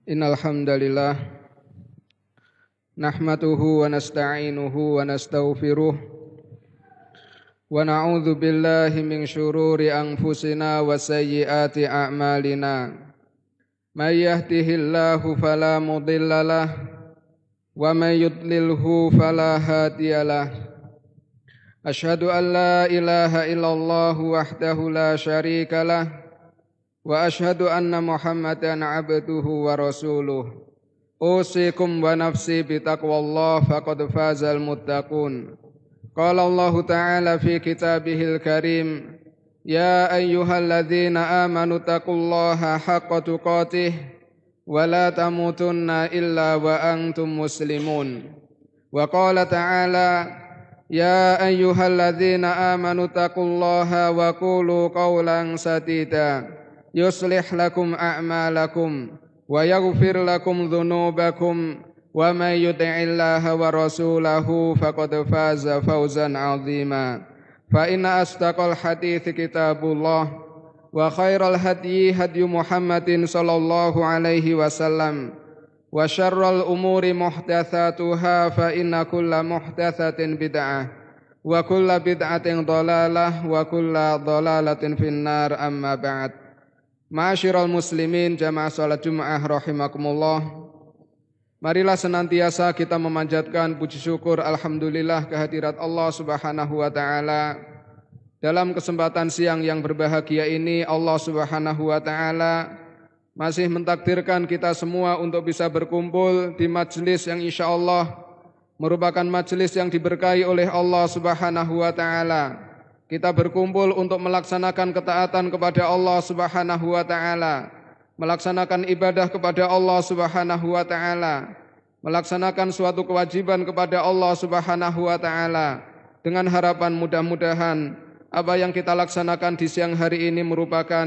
Innal hamdalillah nahmaduhu wa nasta'inuhu wa nastaghfiruh wa na'udzu billahi min syururi anfusina wa sayyiati a'malina. May yahdihillahu fala mudhillalah wa may yudlilhu fala hadiyalah. Asyhadu an la ilaha illallah wahdahu la syarikalah wa asyhadu anna Muhammadan abduhu wa rasuluh. Usikum wa nafsi bitaqwallah faqad fazal muttaqun. Qala Allah Ta'ala fi kitabihil karim, ya ayyuhalladzina amanu taqullaha haqqa tuqatih wa la tamutunna illa wa antum muslimun. Wa qala ta'ala, ya ayyuhalladzina amanu taqullaha wa qulu qawlan sadida yuslih lakum a'malakum wa yaghfir lakum dhunubakum wa may yuti'illaha wa rasulahu faqad faza fawzan 'azima. Fa inna asdaqal hadithi kitabullah wa khairal hadyi hadyu Muhammadin sallallahu alaihi wasallam wa syarral umuri muhdatsatuha fa inna kulla muhdatsatin bid'ah wa kulla bid'atin dhalalah wa kulla dhalalatin finnar. Amma ba'd. Ma'asyiral muslimin jamaah salat Jumat rahimakumullah. Marilah senantiasa kita memanjatkan puji syukur alhamdulillah kehadirat Allah Subhanahu wa taala. Dalam kesempatan siang yang berbahagia ini Allah Subhanahu wa taala masih mentakdirkan kita semua untuk bisa berkumpul di majelis yang insyaallah merupakan majelis yang diberkahi oleh Allah Subhanahu wa taala. Kita berkumpul untuk melaksanakan ketaatan kepada Allah Subhanahu wa taala, melaksanakan ibadah kepada Allah Subhanahu wa taala, melaksanakan suatu kewajiban kepada Allah Subhanahu wa taala dengan harapan mudah-mudahan apa yang kita laksanakan di siang hari ini merupakan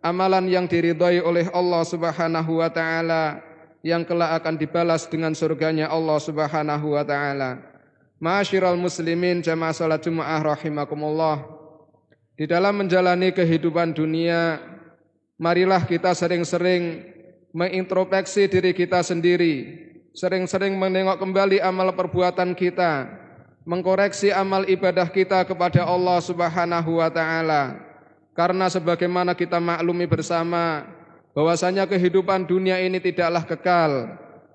amalan yang diridhai oleh Allah Subhanahu wa taala yang kelak akan dibalas dengan surganya Allah Subhanahu wa taala. Ma'asyiral muslimin jamaah salat Jumat rahimakumullah. Di dalam menjalani kehidupan dunia, marilah kita sering-sering mengintrospeksi diri kita sendiri, sering-sering menengok kembali amal perbuatan kita, mengkoreksi amal ibadah kita kepada Allah Subhanahu wa taala. Karena sebagaimana kita maklumi bersama bahwasanya kehidupan dunia ini tidaklah kekal.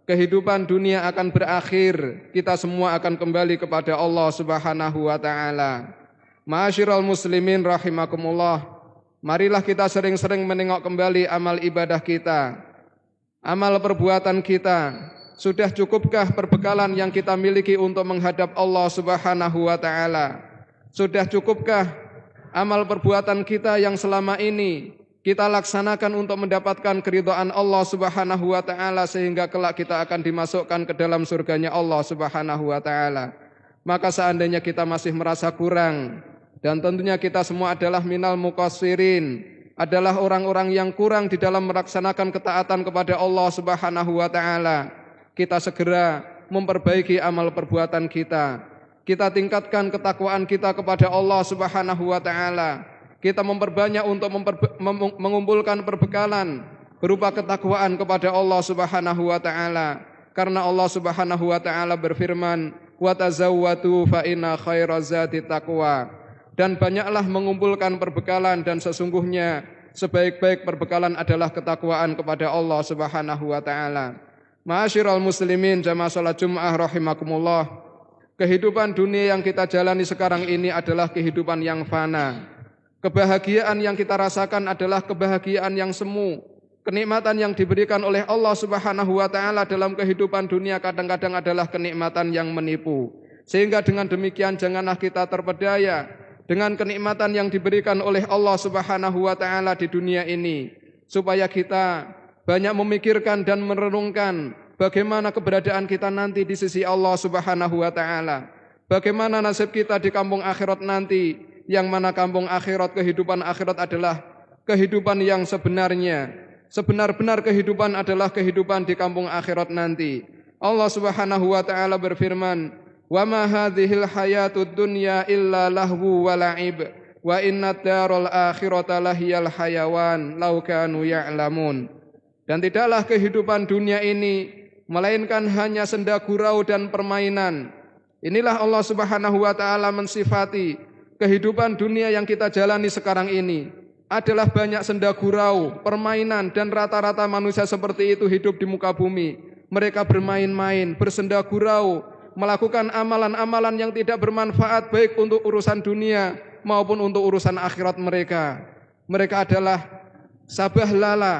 Kehidupan dunia akan berakhir, kita semua akan kembali kepada Allah Subhanahu wa taala. Ma'asyiral muslimin rahimakumullah. Marilah kita sering-sering menengok kembali amal ibadah kita, amal perbuatan kita. Sudah cukupkah perbekalan yang kita miliki untuk menghadap Allah Subhanahu wa taala? Sudah cukupkah amal perbuatan kita yang selama ini kita laksanakan untuk mendapatkan keridhaan Allah Subhanahu wa taala sehingga kelak kita akan dimasukkan ke dalam surganya Allah Subhanahu wa taala. Maka seandainya kita masih merasa kurang, dan tentunya kita semua adalah minal muqassirin, adalah orang-orang yang kurang di dalam melaksanakan ketaatan kepada Allah Subhanahu wa taala, kita segera memperbaiki amal perbuatan kita. Kita tingkatkan ketakwaan kita kepada Allah Subhanahu wa taala. Kita memperbanyak untuk mengumpulkan perbekalan berupa ketakwaan kepada Allah Subhanahu wa taala. Karena Allah Subhanahu wa taala berfirman, "Wa tazawwadu fa inna khairaz zati taqwa." Dan banyaklah mengumpulkan perbekalan dan sesungguhnya sebaik-baik perbekalan adalah ketakwaan kepada Allah Subhanahu wa taala. Ma'asyiral muslimin jamaah salat Jumat rahimakumullah. Kehidupan dunia yang kita jalani sekarang ini adalah kehidupan yang fana. Kebahagiaan yang kita rasakan adalah kebahagiaan yang semu. Kenikmatan yang diberikan oleh Allah Subhanahu wa taala dalam kehidupan dunia kadang-kadang adalah kenikmatan yang menipu. Sehingga dengan demikian janganlah kita terpedaya dengan kenikmatan yang diberikan oleh Allah Subhanahu wa taala di dunia ini, supaya kita banyak memikirkan dan merenungkan bagaimana keberadaan kita nanti di sisi Allah Subhanahu wa taala. Bagaimana nasib kita di kampung akhirat nanti, yang mana kampung akhirat, kehidupan akhirat adalah kehidupan yang sebenarnya. Sebenar-benar kehidupan adalah kehidupan di kampung akhirat nanti. Allah Subhanahu wa taala berfirman, "Wa ma hadhil hayatud dunya illa lahwu wa la'ib wa inna darul akhirata lahiyal hayawan law kanu ya'lamun." Dan tidaklah kehidupan dunia ini melainkan hanya senda gurau dan permainan. Inilah Allah Subhanahu wa taala mensifati kehidupan dunia yang kita jalani sekarang ini adalah banyak senda gurau, permainan, dan rata-rata manusia seperti itu hidup di muka bumi. Mereka bermain-main, bersenda gurau, melakukan amalan-amalan yang tidak bermanfaat baik untuk urusan dunia maupun untuk urusan akhirat mereka. Mereka adalah sabah lala,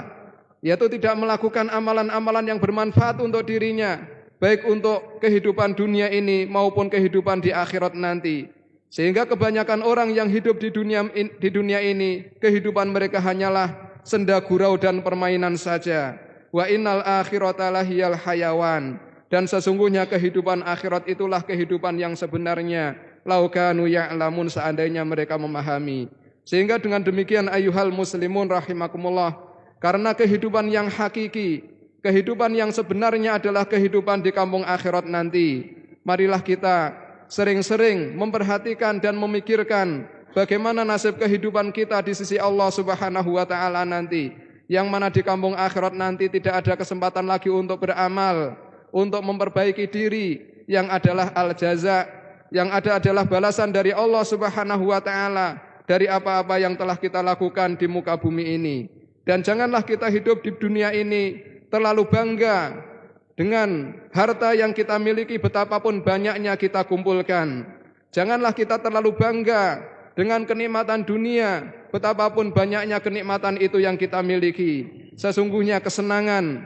yaitu tidak melakukan amalan-amalan yang bermanfaat untuk dirinya, baik untuk kehidupan dunia ini maupun kehidupan di akhirat nanti. Sehingga kebanyakan orang yang hidup di dunia ini, kehidupan mereka hanyalah senda gurau dan permainan saja. Wa innal akhirata lahiyal hayawan. Dan sesungguhnya kehidupan akhirat itulah kehidupan yang sebenarnya. Lau kanu ya'lamun, seandainya mereka memahami. Sehingga dengan demikian ayyuhal muslimun rahimakumullah, karena kehidupan yang hakiki, kehidupan yang sebenarnya adalah kehidupan di kampung akhirat nanti. Marilah kita sering-sering memperhatikan dan memikirkan bagaimana nasib kehidupan kita di sisi Allah Subhanahu wa taala nanti. Yang mana di kampung akhirat nanti tidak ada kesempatan lagi untuk beramal, untuk memperbaiki diri, yang adalah al-jaza, yang ada adalah balasan dari Allah Subhanahu wa taala dari apa-apa yang telah kita lakukan di muka bumi ini. Dan janganlah kita hidup di dunia ini terlalu bangga dengan harta yang kita miliki betapapun banyaknya kita kumpulkan. Janganlah kita terlalu bangga dengan kenikmatan dunia betapapun banyaknya kenikmatan itu yang kita miliki. Sesungguhnya kesenangan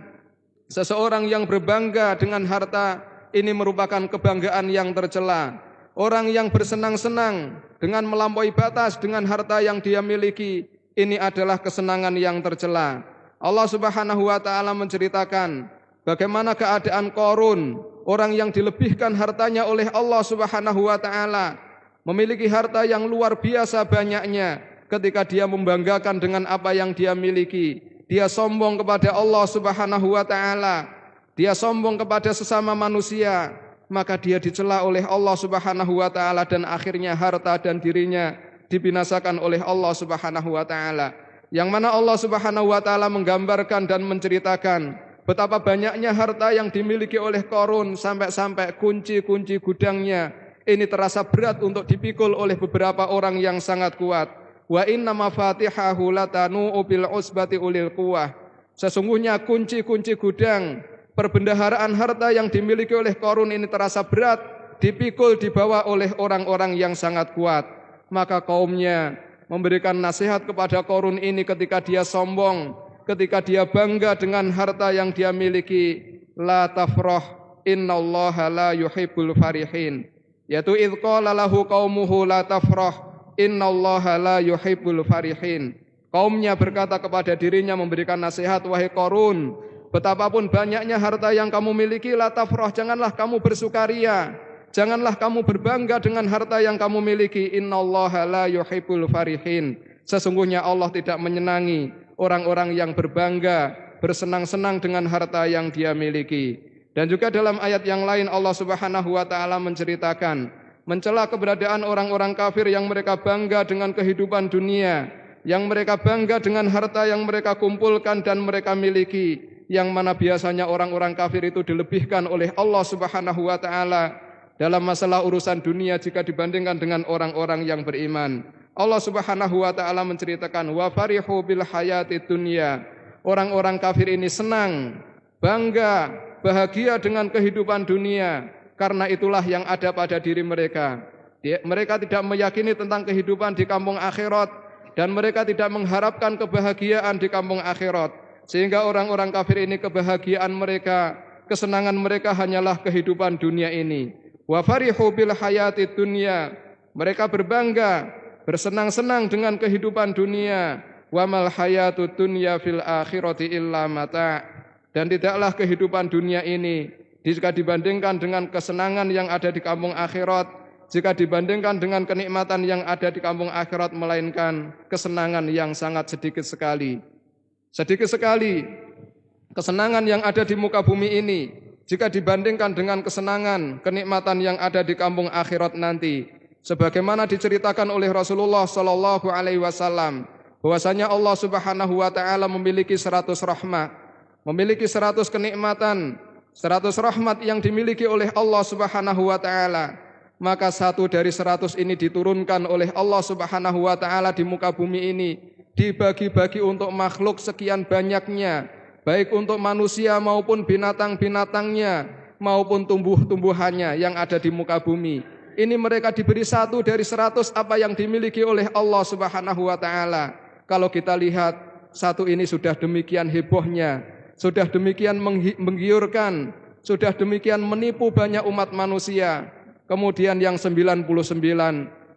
seseorang yang berbangga dengan harta ini merupakan kebanggaan yang tercela. Orang yang bersenang-senang dengan melampaui batas dengan harta yang dia miliki, ini adalah kesenangan yang tercela. Allah Subhanahu wa taala menceritakan bagaimana keadaan Qarun, orang yang dilebihkan hartanya oleh Allah Subhanahu wa taala, memiliki harta yang luar biasa banyaknya. Ketika dia membanggakan dengan apa yang dia miliki, dia sombong kepada Allah Subhanahu wa taala, dia sombong kepada sesama manusia, maka dia dicela oleh Allah Subhanahu wa taala dan akhirnya harta dan dirinya dibinasakan oleh Allah Subhanahu wa taala. Yang mana Allah Subhanahu wa taala menggambarkan dan menceritakan betapa banyaknya harta yang dimiliki oleh Qarun, sampai-sampai kunci-kunci gudangnya ini terasa berat untuk dipikul oleh beberapa orang yang sangat kuat. Wa inna mafatihahu latanu bil usbati ulil quwwah. Sesungguhnya kunci-kunci gudang perbendaharaan harta yang dimiliki oleh Qarun ini terasa berat dipikul dibawa oleh orang-orang yang sangat kuat. Maka kaumnya memberikan nasihat kepada Qarun ini ketika dia sombong, ketika dia bangga dengan harta yang dia miliki. La tafrah innallaha la yuhibbul farihin. Yaitu idh qala lahu qaumuhu la tafrah innallaha la yuhibbul farihin. Kaumnya berkata kepada dirinya, memberikan nasihat, wahai Qarun, betapapun banyaknya harta yang kamu miliki, la tafrah, janganlah kamu bersukaria, janganlah kamu berbangga dengan harta yang kamu miliki. Innallaha la yuhibbul farihin. Sesungguhnya Allah tidak menyenangi orang-orang yang berbangga, bersenang-senang dengan harta yang dia miliki. Dan juga dalam ayat yang lain Allah Subhanahu wa taala menceritakan, mencela keberadaan orang-orang kafir yang mereka bangga dengan kehidupan dunia, yang mereka bangga dengan harta yang mereka kumpulkan dan mereka miliki, yang mana biasanya orang-orang kafir itu dilebihkan oleh Allah Subhanahu wa taala dalam masalah urusan dunia jika dibandingkan dengan orang-orang yang beriman. Allah Subhanahu wa taala menceritakan, wa farihu bil hayatid dunya. Orang-orang kafir ini senang, bangga, bahagia dengan kehidupan dunia, karena itulah yang ada pada diri mereka. Mereka tidak meyakini tentang kehidupan di kampung akhirat, dan mereka tidak mengharapkan kebahagiaan di kampung akhirat. Sehingga orang-orang kafir ini kebahagiaan mereka, kesenangan mereka hanyalah kehidupan dunia ini. Wa farihu bil hayatid dunya. Mereka berbangga, bersenang-senang dengan kehidupan dunia. Wa mal hayatud dunya fil akhirati illa mata'. Dan tidaklah kehidupan dunia ini jika dibandingkan dengan kesenangan yang ada di kampung akhirat, jika dibandingkan dengan kenikmatan yang ada di kampung akhirat, melainkan kesenangan yang sangat sedikit sekali. Sedikit sekali kesenangan yang ada di muka bumi ini jika dibandingkan dengan kesenangan, kenikmatan yang ada di kampung akhirat nanti. Sebagaimana diceritakan oleh Rasulullah sallallahu alaihi wasallam bahwasanya Allah Subhanahu wa taala memiliki 100 rahmat. memiliki 100 kenikmatan, 100 rahmat yang dimiliki oleh Allah Subhanahu wa taala, maka 1 dari 100 ini diturunkan oleh Allah Subhanahu wa taala di muka bumi ini, dibagi-bagi untuk makhluk sekian banyaknya, baik untuk manusia maupun binatang-binatangnya maupun tumbuh-tumbuhannya yang ada di muka bumi. Ini mereka diberi 1 dari 100 apa yang dimiliki oleh Allah Subhanahu wa taala. Kalau kita lihat 1 ini sudah demikian hebohnya, sudah demikian menggiurkan, sudah demikian menipu banyak umat manusia. Kemudian yang 99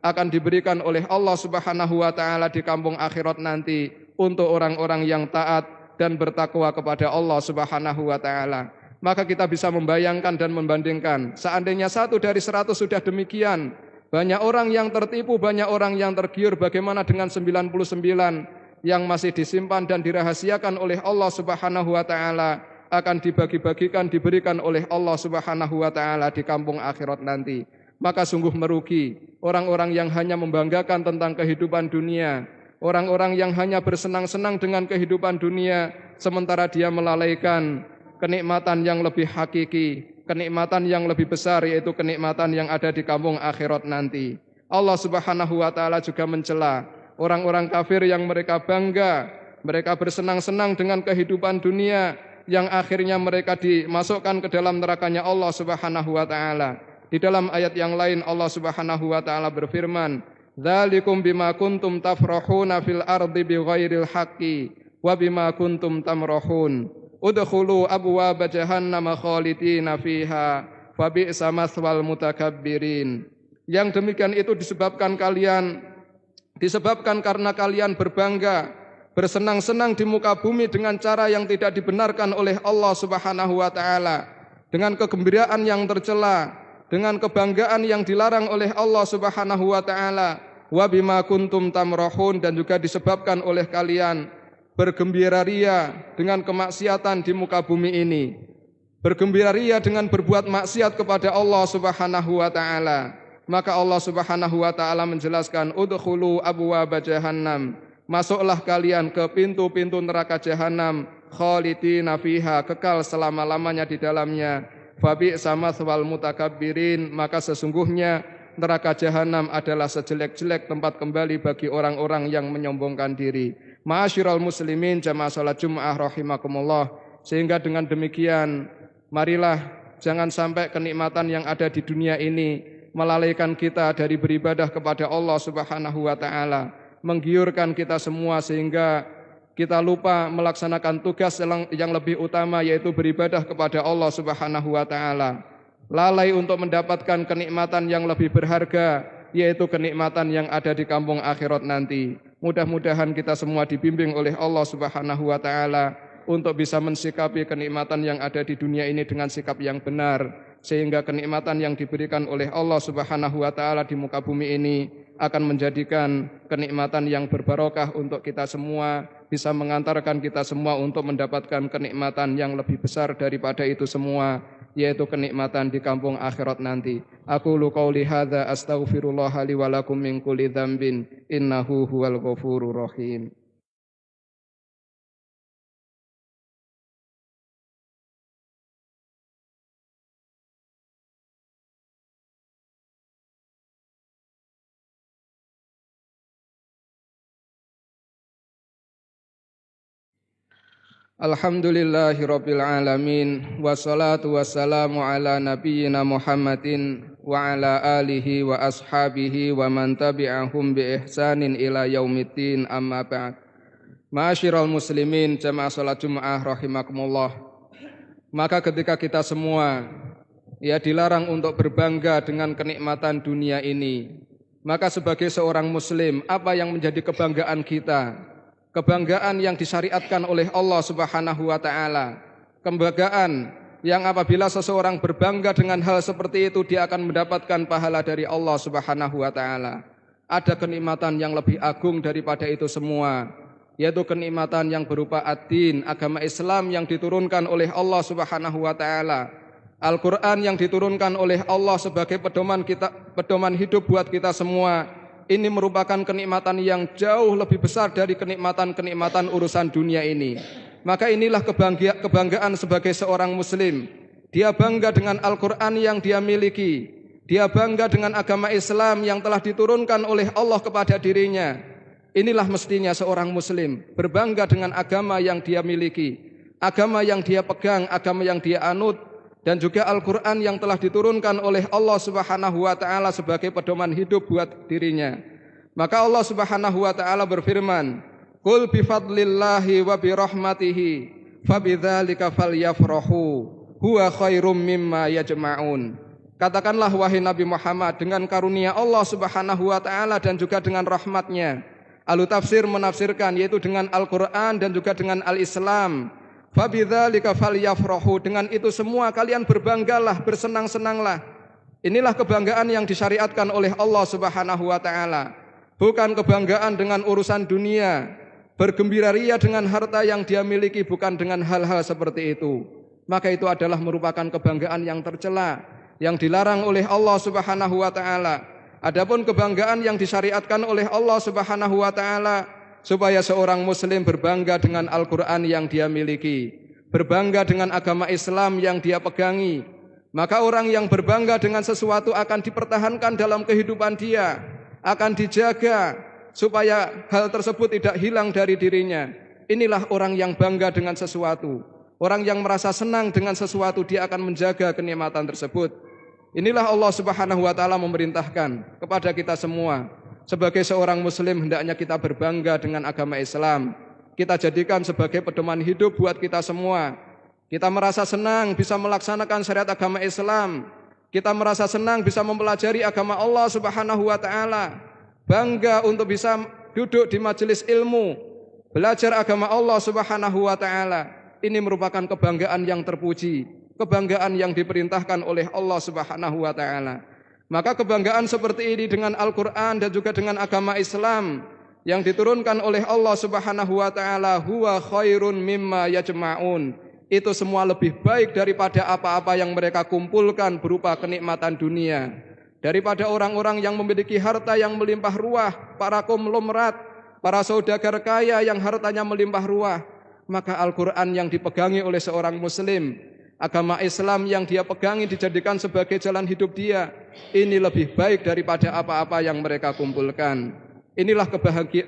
akan diberikan oleh Allah Subhanahu wa taala di kampung akhirat nanti untuk orang-orang yang taat dan bertakwa kepada Allah Subhanahu wa taala. Maka kita bisa membayangkan dan membandingkan, seandainya 1 dari 100 sudah demikian, banyak orang yang tertipu, banyak orang yang tergiur, bagaimana dengan 99 yang masih disimpan dan dirahasiakan oleh Allah Subhanahu wa taala, akan dibagi-bagikan, diberikan oleh Allah Subhanahu wa taala di kampung akhirat nanti. Maka sungguh merugi orang-orang yang hanya membanggakan tentang kehidupan dunia, orang-orang yang hanya bersenang-senang dengan kehidupan dunia, sementara dia melalaikan kenikmatan yang lebih hakiki, kenikmatan yang lebih besar, yaitu kenikmatan yang ada di kampung akhirat nanti. Allah Subhanahu wa taala juga mencela orang-orang kafir yang mereka bangga, mereka bersenang-senang dengan kehidupan dunia, yang akhirnya mereka dimasukkan ke dalam nerakanya Allah Subhanahu wa taala. Di dalam ayat yang lain Allah Subhanahu wa taala berfirman, "Dzalikum bima kuntum tafrahuna fil ardi bighairil haqqi wa bima kuntum tamrahun. Udkhulu abwaaba jahannam khalidina fiha fabi'sa mathwal mutakabbirin." Yang demikian itu disebabkan karena kalian berbangga, bersenang-senang di muka bumi dengan cara yang tidak dibenarkan oleh Allah Subhanahu wa taala, dengan kegembiraan yang tercela, dengan kebanggaan yang dilarang oleh Allah Subhanahu wa taala, wa bima kuntum tamrahun, dan juga disebabkan oleh kalian bergembira ria dengan kemaksiatan di muka bumi ini, bergembira ria dengan berbuat maksiat kepada Allah Subhanahu wa taala. Maka Allah Subhanahu wa taala menjelaskan, udkhulu abwaaba jahannam, masuklah kalian ke pintu-pintu neraka jahanam, khalidina fiha, kekal selama-lamanya di dalamnya. Fabi'sa mathwal mutakabbirin, maka sesungguhnya neraka jahanam adalah sejelek-jelek tempat kembali bagi orang-orang yang menyombongkan diri. Ma'asyiral muslimin, jamaah salat Jumat rahimakumullah. Sehingga dengan demikian, marilah jangan sampai kenikmatan yang ada di dunia ini melalaikan kita dari beribadah kepada Allah Subhanahu wa taala, menggiurkan kita semua sehingga kita lupa melaksanakan tugas yang lebih utama, yaitu beribadah kepada Allah Subhanahu wa taala. Lalai untuk mendapatkan kenikmatan yang lebih berharga, yaitu kenikmatan yang ada di kampung akhirat nanti. Mudah-mudahan kita semua dibimbing oleh Allah Subhanahu wa taala untuk bisa mensikapi kenikmatan yang ada di dunia ini dengan sikap yang benar, sehingga kenikmatan yang diberikan oleh Allah Subhanahu wa taala di muka bumi ini akan menjadikan kenikmatan yang berbarokah untuk kita semua, bisa mengantarkan kita semua untuk mendapatkan kenikmatan yang lebih besar daripada itu semua, yaitu kenikmatan di kampung akhirat nanti. Aqulu qauli hadza astaghfirullah li wa lakum min kulli dzambin innahu huwal ghafurur rahim. Alhamdulillahirabbil alamin, wassalatu wassalamu ala nabiyyina Muhammadin wa ala alihi wa ashabihi wa man tabi'ahum bi ihsanin ila yaumiddin, amma ba'd. Ma'asyiral muslimin, jamaah salat Jumat rahimakumullah. Maka ketika kita semua dilarang untuk berbangga dengan kenikmatan dunia ini, maka sebagai seorang muslim, apa yang menjadi kebanggaan kita? Kebanggaan yang disyariatkan oleh Allah Subhanahu wa taala. Kebanggaan yang apabila seseorang berbangga dengan hal seperti itu, dia akan mendapatkan pahala dari Allah Subhanahu wa taala. Ada kenikmatan yang lebih agung daripada itu semua, yaitu kenikmatan yang berupa ad-din, agama Islam yang diturunkan oleh Allah Subhanahu wa taala. Al-Qur'an yang diturunkan oleh Allah sebagai pedoman hidup buat kita semua. Ini merupakan kenikmatan yang jauh lebih besar dari kenikmatan-kenikmatan urusan dunia ini. Maka inilah kebanggaan sebagai seorang muslim. Dia bangga dengan Al-Quran yang dia miliki. Dia bangga dengan agama Islam yang telah diturunkan oleh Allah kepada dirinya. Inilah mestinya seorang muslim berbangga dengan agama yang dia miliki, agama yang dia pegang, agama yang dia anut, dan juga Al-Quran yang telah diturunkan oleh Allah Subhanahu wa ta'ala sebagai pedoman hidup buat dirinya. Maka Allah Subhanahu wa ta'ala berfirman, "Qul bifadlillahi wa birahmatihi fabidzalika falyafrahu huwa khairum mimma yajma'un." Katakanlah wahai Nabi Muhammad, dengan karunia Allah Subhanahu wa ta'ala dan juga dengan rahmatnya. Ahlu tafsir menafsirkan yaitu dengan Al-Quran dan juga dengan Al-Islam. Fabidzalika falyafrahu, dengan itu semua kalian berbanggalah, bersenang-senanglah. Inilah kebanggaan yang disyariatkan oleh Allah Subhanahu wa ta'ala. Bukan kebanggaan dengan urusan dunia, bergembira ria dengan harta yang dia miliki, bukan dengan hal-hal seperti itu. Maka itu adalah merupakan kebanggaan yang tercela, yang dilarang oleh Allah Subhanahu wa ta'ala. Adapun kebanggaan yang disyariatkan oleh Allah Subhanahu wa ta'ala, supaya seorang muslim berbangga dengan Al-Quran yang dia miliki, berbangga dengan agama Islam yang dia pegangi. Maka orang yang berbangga dengan sesuatu akan dipertahankan dalam kehidupan dia, akan dijaga supaya hal tersebut tidak hilang dari dirinya. Inilah orang yang bangga dengan sesuatu. Orang yang merasa senang dengan sesuatu, dia akan menjaga kenikmatan tersebut. Inilah Allah Subhanahu wa ta'ala memerintahkan kepada kita semua. Sebagai seorang muslim hendaknya kita berbangga dengan agama Islam. Kita jadikan sebagai pedoman hidup buat kita semua. Kita merasa senang bisa melaksanakan syariat agama Islam. Kita merasa senang bisa mempelajari agama Allah Subhanahu wa ta'ala. Bangga untuk bisa duduk di majelis ilmu, belajar agama Allah Subhanahu wa ta'ala. Ini merupakan kebanggaan yang terpuji, kebanggaan yang diperintahkan oleh Allah Subhanahu wa ta'ala. Maka kebanggaan seperti ini dengan Al-Quran dan juga dengan agama Islam yang diturunkan oleh Allah Subhanahu wa ta'ala, huwa khairun mimma yajma'un. Itu semua lebih baik daripada apa-apa yang mereka kumpulkan berupa kenikmatan dunia. Daripada orang-orang yang memiliki harta yang melimpah ruah, para konglomerat, para saudagar kaya yang hartanya melimpah ruah. Maka Al-Quran yang dipegangi oleh seorang muslim, agama Islam yang dia pegangi dijadikan sebagai jalan hidup dia, ini lebih baik daripada apa-apa yang mereka kumpulkan. Inilah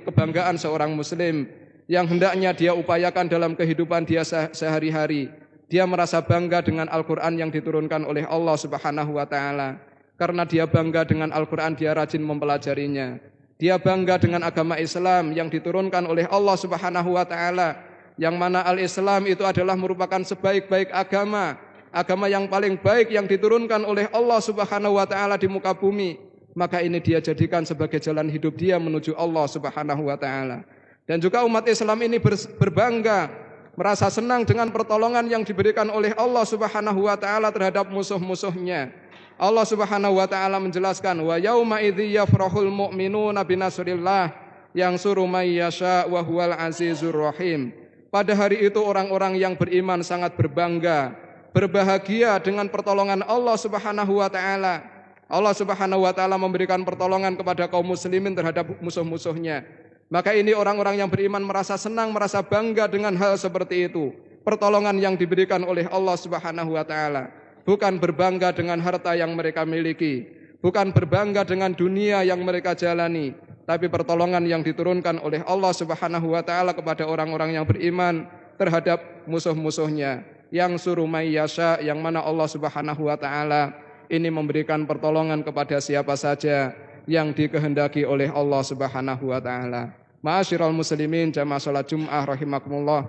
kebanggaan seorang muslim yang hendaknya dia upayakan dalam kehidupan dia sehari-hari. Dia merasa bangga dengan Al-Quran yang diturunkan oleh Allah Subhanahu wa ta'ala. Karena dia bangga dengan Al-Quran, dia rajin mempelajarinya. Dia bangga dengan agama Islam yang diturunkan oleh Allah Subhanahu wa ta'ala, yang mana Al-Islam itu adalah merupakan sebaik-baik agama, agama yang paling baik yang diturunkan oleh Allah Subhanahu wa ta'ala di muka bumi. Maka ini dia jadikan sebagai jalan hidup dia menuju Allah Subhanahu wa ta'ala. Dan juga umat Islam ini berbangga, merasa senang dengan pertolongan yang diberikan oleh Allah Subhanahu wa ta'ala terhadap musuh-musuhnya. Allah Subhanahu wa ta'ala menjelaskan, wa yauma idzi yafrahul mu'minuna binasrillah yansuru may yasha wa huwal azizur rahim. Pada hari itu orang-orang yang beriman sangat berbangga, berbahagia dengan pertolongan Allah Subhanahu wa ta'ala. Allah Subhanahu wa ta'ala memberikan pertolongan kepada kaum muslimin terhadap musuh-musuhnya. Maka ini orang-orang yang beriman merasa senang, merasa bangga dengan hal seperti itu. Pertolongan yang diberikan oleh Allah Subhanahu wa ta'ala. Bukan berbangga dengan harta yang mereka miliki, bukan berbangga dengan dunia yang mereka jalani, tapi pertolongan yang diturunkan oleh Allah Subhanahu wa ta'ala kepada orang-orang yang beriman terhadap musuh-musuhnya. Yang suruh may yasha, yang mana Allah Subhanahu wa ta'ala ini memberikan pertolongan kepada siapa saja yang dikehendaki oleh Allah Subhanahu wa ta'ala. Ma'asyiral muslimin jamaah salat Jum'ah rahimakumullah.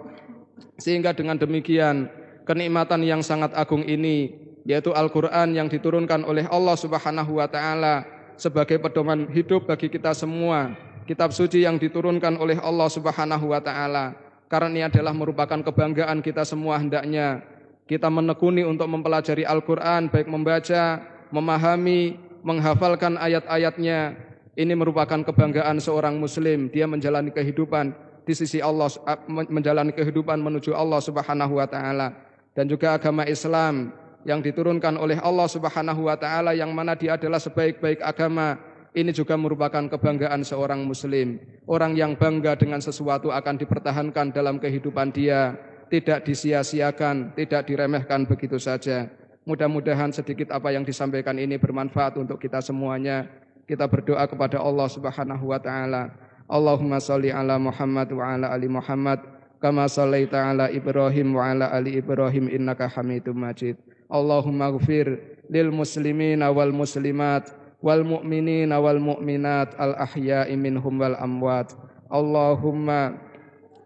Sehingga dengan demikian kenikmatan yang sangat agung ini, yaitu Al-Quran yang diturunkan oleh Allah Subhanahu wa ta'ala sebagai pedoman hidup bagi kita semua, kitab suci yang diturunkan oleh Allah Subhanahu wa ta'ala. Karena ini adalah merupakan kebanggaan kita semua, hendaknya kita menekuni untuk mempelajari Al-Quran, baik membaca, memahami, menghafalkan ayat-ayatnya. Ini merupakan kebanggaan seorang muslim, dia menjalani kehidupan di sisi Allah, menjalani kehidupan menuju Allah Subhanahu wa ta'ala. Dan juga agama Islam yang diturunkan oleh Allah Subhanahu wa ta'ala, yang mana dia adalah sebaik-baik agama. Ini juga merupakan kebanggaan seorang muslim. Orang yang bangga dengan sesuatu akan dipertahankan dalam kehidupan dia, tidak disia-siakan, tidak diremehkan begitu saja. Mudah-mudahan sedikit apa yang disampaikan ini bermanfaat untuk kita semuanya. Kita berdoa kepada Allah Subhanahu wa taala. Allahumma shalli ala Muhammad wa ala ali Muhammad kama shallaita ala Ibrahim wa ala ali Ibrahim innaka Hamidum Majid. Allahumma ighfir lil muslimina wal muslimat wal mu'minina wal mu'minat al ahya'i minhum wal amwat. Allahumma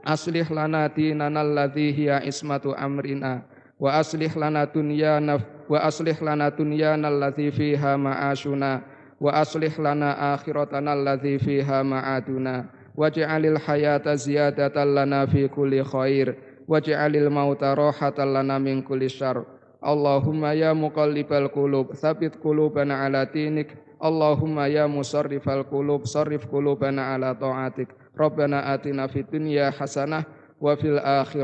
aslih lana dinana alladhi hiya ismatu amrina wa aslih lana dunyana alladhi fiha ma'ashuna wa aslih lana akhiratana alladhi fiha ma'aduna waj'alil hayata ziyadatan lana fi kulli khair waj'alil mauta rahatan lana min kulli syarr. Allahumma ya muqallibal qulub tsabit qulubana ala dinik. Allahumma ya musarrifal qulub sarrif qulubana ala ta'atik. Rabbana atina fid dunya hasanah wa fil akhirati